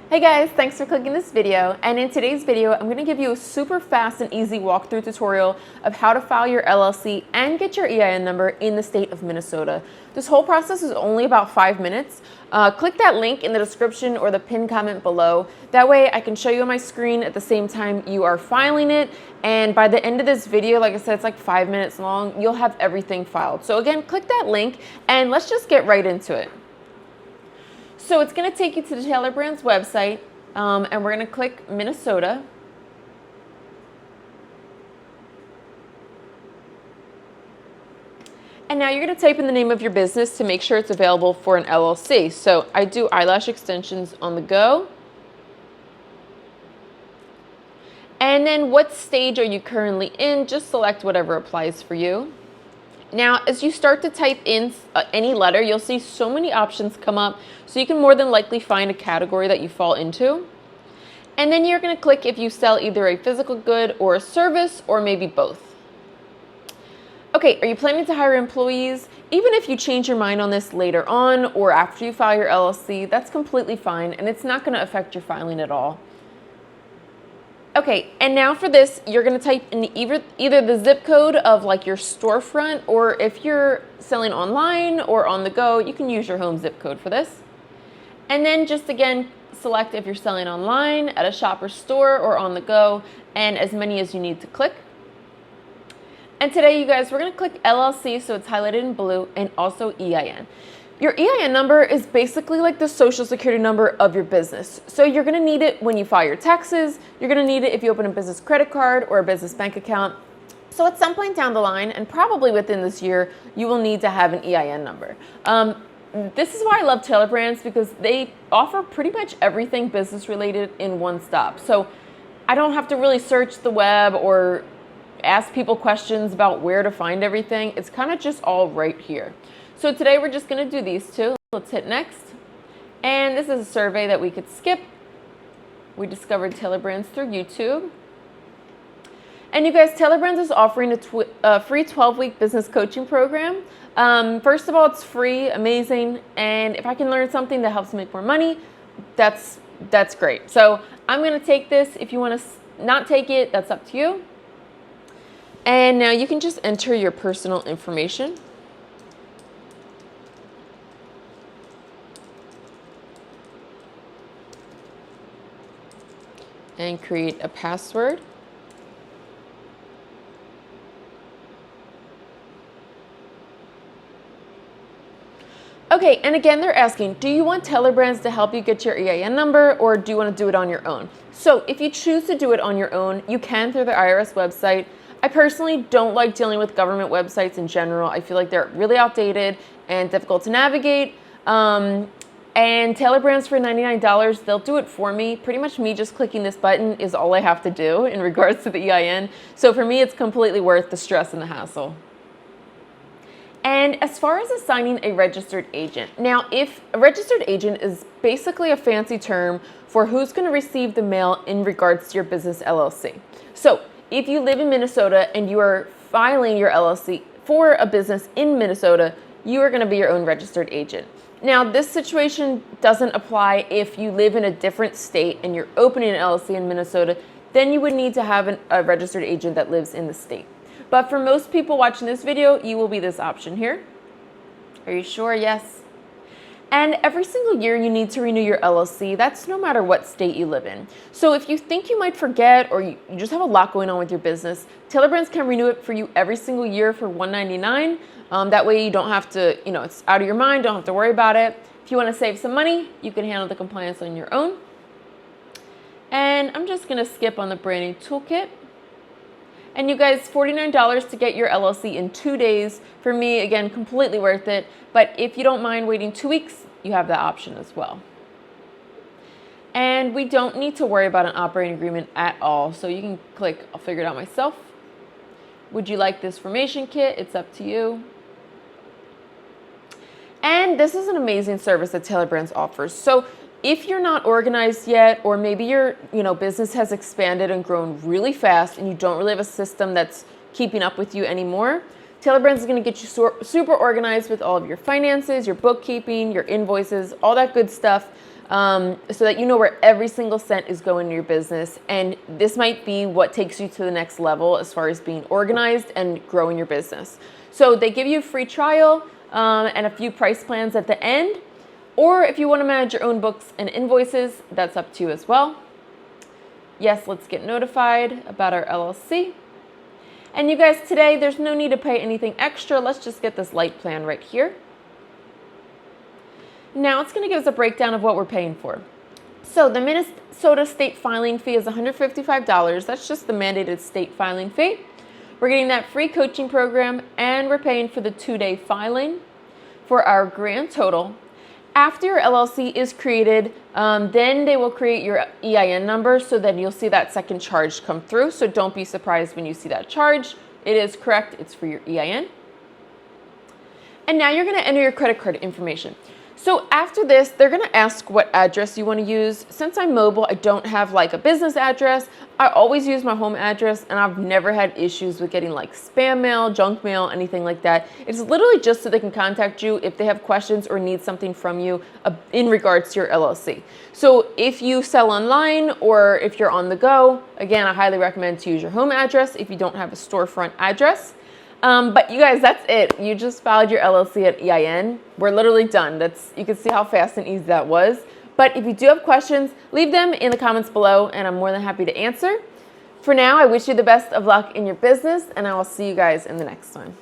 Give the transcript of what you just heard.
Hey guys, thanks for clicking this video. And in today's video, I'm going to give you a super fast and easy walkthrough tutorial of how to file your LLC and get your EIN number in the state of Minnesota. This whole process is only about 5 minutes. Click that link in the description or the pinned comment below. That way I can show you on my screen at the same time you are filing it. And by the end of this video, like I said, it's like 5 minutes long, you'll have everything filed. So again, click that link and let's just get right into it. So it's going to take you to the Taylor Brand's website, and we're going to click Minnesota. And now you're going to type in the name of your business to make sure it's available for an LLC. So I do eyelash extensions on the go. And then what stage are you currently in? Just select whatever applies for you. Now, as you start to type in any letter, you'll see so many options come up, so you can more than likely find a category that you fall into. And then you're going to click if you sell either a physical good or a service, or maybe both. Okay, are you planning to hire employees? Even if you change your mind on this later on or after you file your LLC, that's completely fine, and it's not going to affect your filing at all. Okay, and now for this, you're going to type in either the zip code of like your storefront, or if you're selling online or on the go, you can use your home zip code for this. And then just again, select if you're selling online, at a shop or store, or on the go, and as many as you need to click. And today, you guys, we're going to click LLC, so it's highlighted in blue, and also EIN. Your EIN number is basically like the social security number of your business. So you're going to need it when you file your taxes. You're going to need it if you open a business credit card or a business bank account. So at some point down the line, and probably within this year, you will need to have an EIN number. This is why I love Taylor Brands, because they offer pretty much everything business related in one stop. So I don't have to really search the web or ask people questions about where to find everything. It's kind of just all right here. So today we're just going to do these two. Let's hit next. And this is a survey that we could skip. We discovered Taylor Brands through YouTube. And you guys, Taylor Brands is offering a free 12-week business coaching program. First of all, it's free, amazing. And if I can learn something that helps me make more money, that's great. So I'm going to take this. If you want to not take it, that's up to you. And now you can just enter your personal information. And create a password. Okay, and again, they're asking, do you want Taylor Brands to help you get your EIN number, or do you want to do it on your own? So if you choose to do it on your own, you can through the IRS website. I personally don't like dealing with government websites in general. I feel like they're really outdated and difficult to navigate. And Taylor Brands for $99, they'll do it for me. Pretty much me just clicking this button is all I have to do in regards to the EIN. So for me, it's completely worth the stress and the hassle. And as far as assigning a registered agent, now if a registered agent is basically a fancy term for who's going to receive the mail in regards to your business LLC. So if you live in Minnesota and you are filing your LLC for a business in Minnesota, you are going to be your own registered agent. Now, this situation doesn't apply if you live in a different state and you're opening an LLC in Minnesota. Then you would need to have a registered agent that lives in the state. But for most people watching this video, you will be this option here. Are you sure? Yes. And every single year you need to renew your LLC. That's no matter what state you live in. So if you think you might forget, or you just have a lot going on with your business, Taylor Brands can renew it for you every single year for $199. That way you don't have to, it's out of your mind, don't have to worry about it. If you want to save some money, you can handle the compliance on your own. And I'm just going to skip on the branding toolkit. And you guys, $49 to get your LLC in 2 days. For me, again, completely worth it. But if you don't mind waiting 2 weeks, you have that option as well. And we don't need to worry about an operating agreement at all. So you can click, I'll figure it out myself. Would you like this formation kit? It's up to you. And this is an amazing service that Taylor Brands offers. So if you're not organized yet, or maybe your business has expanded and grown really fast and you don't really have a system that's keeping up with you anymore, Taylor Brands is going to get you super organized with all of your finances, your bookkeeping, your invoices, all that good stuff. so that you know where every single cent is going to your business. And this might be what takes you to the next level as far as being organized and growing your business. So they give you a free trial and a few price plans at the end. Or if you want to manage your own books and invoices, that's up to you as well. Yes, let's get notified about our LLC. And you guys, today there's no need to pay anything extra. Let's just get this light plan right here. Now it's going to give us a breakdown of what we're paying for. So the Minnesota state filing fee is $155. That's just the mandated state filing fee. We're getting that free coaching program, and we're paying for the 2-day filing. For our grand total, after your LLC is created, then they will create your EIN number, so then you'll see that second charge come through. So don't be surprised when you see that charge. It is correct. It's for your EIN. And now you're going to enter your credit card information. So after this, they're going to ask what address you want to use. Since I'm mobile, I don't have like a business address. I always use my home address, and I've never had issues with getting like spam mail, junk mail, anything like that. It's literally just so they can contact you if they have questions or need something from you in regards to your LLC. So if you sell online or if you're on the go, again, I highly recommend to use your home address if you don't have a storefront address. But you guys, that's it. You just filed your LLC at EIN. We're literally done. You can see how fast and easy that was. But if you do have questions, leave them in the comments below, and I'm more than happy to answer. For now, I wish you the best of luck in your business, and I will see you guys in the next one.